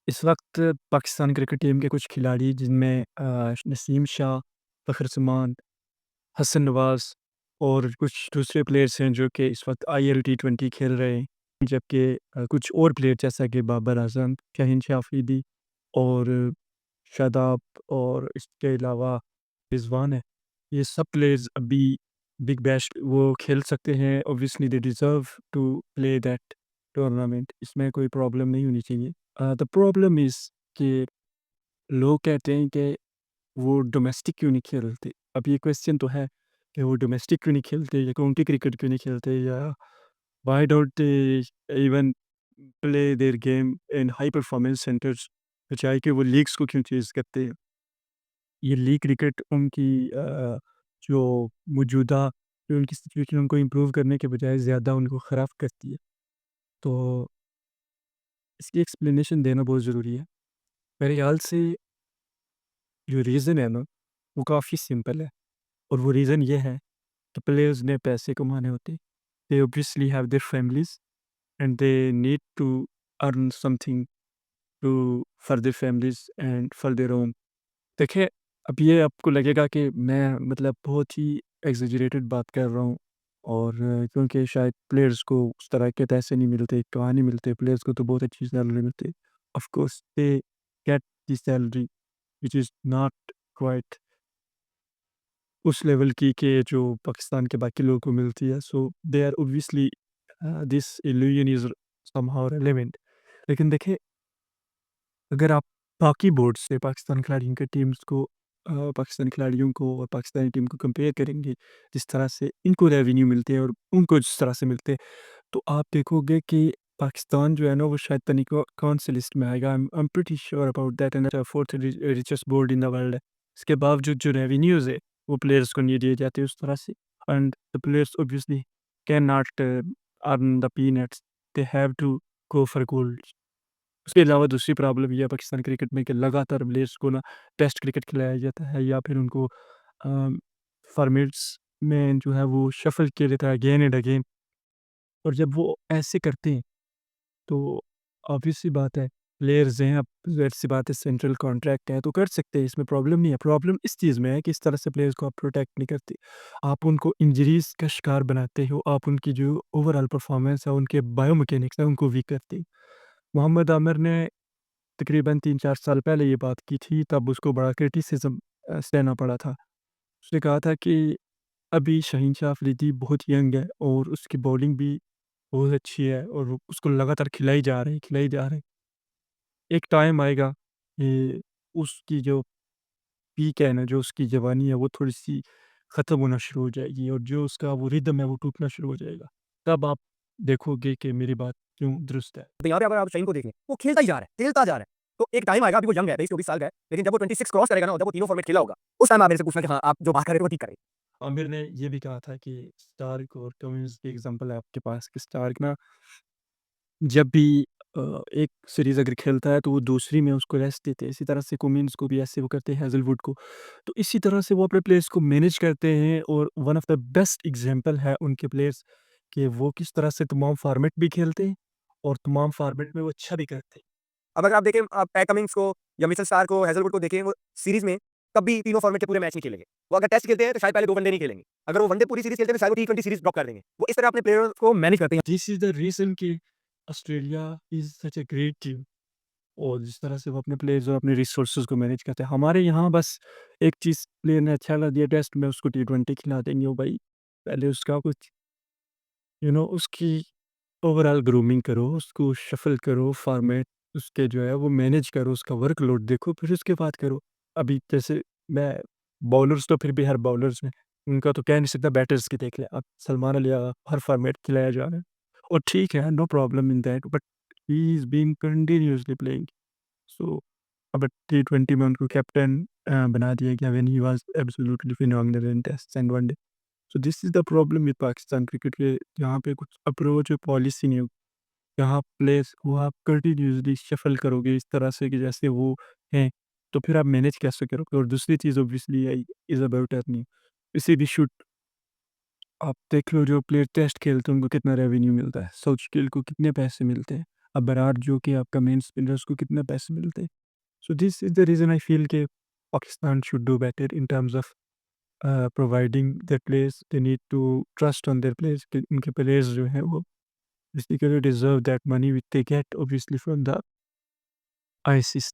इस वक़्त Pakistan cricket team के कुछ खिलाड़ी जिनमें नसीम शाह, फ़खर जमान, हसन नवाज़ और कुछ दूसरे प्लेयर्स हैं जो कि इस वक़्त आईएल टी20 खेल रहे हैं। जबकि कुछ और प्लेयर जैसा कि बाबर आज़म, शहनशाह अफरीदी और शादाब और इसके अलावा रिज़वान है। ये सब प्लेयर्स अभी बिग बैश वो खेल सकते हैं। Obviously they deserve to play that tournament. इसमें कोई प्रॉब्लम नहीं होनी चाहिए। द प्रॉब्लम इज़ कि लोग कहते हैं कि वो डोमेस्टिक क्यों नहीं खेलते? अब ये क्वेश्चन तो है कि वो डोमेस्टिक क्यों नहीं खेलते या काउंटी क्रिकेट क्यों नहीं खेलते या why don't they even play their game in high performance centres? बजाए कि वो लीग्स को क्यों चेज़ करते हैं? ये लीग क्रिकेट उनकी जो मौजूदा जो उनकी सिचुएशन उनको इम्प्रूव करने के बजाय ज़्यादा उनको ख़राब करती है। तो इसकी एक्सप्लेनेशन देना बहुत ज़रूरी है। मेरे ख़्याल से जो रीज़न है ना, वो काफ़ी सिंपल है और वो रीज़न ये है कि प्लेयर्स ने पैसे कमाने होते हैं। They obviously have their families and they need to earn something to for their families and for their own. देखिए, अब ये आपको लगेगा कि मैं मतलब बहुत ही एक्ज़ैजरेटेड बात कर रहा हूँ और क्योंकि शायद प्लेयर्स को उस तरह के पैसे नहीं मिलते, कहाँ नहीं मिलते, प्लेयर्स को तो बहुत अच्छी सैलरी मिलती है। Of course they get the salary which is not quite उस लेवल की कि जो पाकिस्तान के बाकी लोगों को मिलती है। So they are obviously this illusion is somehow relevant. लेकिन देखिए, अगर आप बाकी बोर्ड से पाकिस्तान खिलाड़ियों के टीम्स को पाकिस्तानी खिलाड़ियों को और पाकिस्तानी टीम को कंपेयर करेंगे, जिस तरह से इनको रेवेन्यू मिलते हैं और उनको जिस तरह से मिलते हैं, तो आप देखोगे कि पाकिस्तान जो है ना वो शायद पता नहीं कौन सी लिस्ट में आएगा। I am pretty sure about that and fourth richest board in the world है। इसके बावजूद जो रेवेन्यूज़ है वो प्लेयर्स को नहीं दिए जाते उस तरह से and the players obviously can not earn the peanuts, they have to go for gold. उसके अलावा दूसरी प्रॉब्लम ये है पाकिस्तान क्रिकेट में कि लगातार प्लेयर्स को ना टेस्ट क्रिकेट खिलाया जाता है या फिर उनको फॉर्मेट्स में जो है वो शफल किया जाता है अगेन एंड अगेन। और जब वो ऐसे करते हैं तो ऑब्वियस सी बात है प्लेयर्स हैं, अब ज़ाहिर-सी बात है सेंट्रल कॉन्ट्रैक्ट है तो कर सकते हैं, इसमें प्रॉब्लम नहीं है। प्रॉब्लम इस चीज़ में है कि इस तरह से प्लेयर्स को आप प्रोटेक्ट नहीं करते। आप उनको इंजरीज़ का शिकार बनाते हो, आप उनकी जो ओवरऑल परफॉर्मेंस है, उनके बायोमैकेनिक्स है, उनको वीक करते हो। मोहम्मद आमिर ने तकरीबन 3-4 साल पहले ये बात की थी, तब उसको बड़ा क्रिटिसिज़्म सहना पड़ा था। उसने कहा था कि अभी शहीनशाह अफरीदी बहुत यंग है और उसकी बॉलिंग भी बहुत अच्छी है और वो उसको लगातार खिलाई जा रहे हैं। एक टाइम आएगा कि उसकी जो पीक है ना, जो उसकी जवानी है, वो थोड़ी-सी ख़त्म होना शुरू हो जाएगी और जो उसका वो रिदम है, वो टूटना शुरू हो जाएगा। तब आप देखोगे कि मेरी बात क्यों दुरुस्त है। तो यहाँ पे अगर आप शाहीन को देखें, वो खेलता ही जा रहा है, खेलता जा रहा है। तो एक टाइम आएगा, अभी वो यंग है, 23-24 साल का है, लेकिन जब वो 26 क्रॉस करेगा ना, जब वो तीनों फॉर्मेट खेला होगा, उस टाइम आप मेरे से पूछना कि हाँ, आप जो बात कर रहे थे वो ठीक कर रहे हैं। आमिर ने ये भी कहा था कि स्टार्क और कमिंस की एग्ज़ाम्पल है आपके पास कि स्टार्क ना जब भी एक सीरीज़ अगर खेलता है तो वो दूसरी में उसको रेस्ट देते हैं। इसी तरह से कुमिन्स को भी ऐसे वो करते हैं हैज़लवुड को। तो इसी तरह से वो अपने प्लेयर्स को मैनेज करते हैं और one of the best example है उनके प्लेयर्स कि वो किस तरह से तमाम फॉर्मेट भी खेलते हैं और तमाम फॉर्मेट में वो अच्छा भी करते हैं। अब अगर आप देखें पैट कमिंस को या मिचेल स्टार्क को, हैज़लवुड को देखें, वो सीरीज़ में कभी तीनों फॉर्मेट के पूरे मैच नहीं खेलेंगे। वो अगर टेस्ट खेलते हैं तो शायद पहले 2 वनडे नहीं खेलेंगे। अगर वो वनडे पूरी सीरीज़ खेलते हैं तो शायद वो टी20 सीरीज़ ड्रॉप कर देंगे। वो इस तरह अपने प्लेयर्स को मैनेज करते हैं। दिस इज़ द रीज़न कि Australia is such a great team और जिस तरह से वो अपने प्लेयर्स और अपने रिसोर्सेज़ को मैनेज करते हैं। हमारे यहाँ बस एक चीज़ प्लेयर ने अच्छा कर दिया टेस्ट में उसको टी20 खिला देंगे ओ भाई। पहले उसका कुछ उसकी ओवरऑल ग्रूमिंग करो, उसको शफ़ल करो, फ़ॉर्मेट उसके जो है वो मैनेज करो, उसका वर्कलोड देखो, फिर उसके बाद करो। अभी जैसे मैं बॉलर्स तो फिर भी हर बॉलर्स में उनका तो कह नहीं सकता बैटर्स की देख लें आप सलमान अली हर फ़ॉर्मेट खिलाया जा रहा है और ठीक है, no problem in that but he is being continuously playing. So अब टी20 में उनको कैप्टन बना दिया गया when he was absolutely phenomenal in tests and one day. So this is the problem with Pakistan cricket के यहाँ पे कुछ अप्रोच और पॉलिसी नहीं होगी। यहाँ प्लेयर्स को आप कंटिन्यूअसली शफ़ल करोगे इस तरह से कि जैसे वो हैं, तो फिर आप मैनेज कैसे करोगे? और दूसरी चीज़ obviously I is about earning. किसी भी शूट आप देख लो जो प्लेयर टेस्ट खेलते हैं उनको कितना रेवेन्यू मिलता है, साउथ स्केल को कितने पैसे मिलते हैं। अब बरार जो कि आपका मेन स्पिनर उसको कितने पैसे मिलते। So this is the reason I feel कि Pakistan should do better in terms of providing the players. They need to trust on their players कि उनके प्लेयर्स जो हैं वो basically deserve that money which they get obviously from the ICC.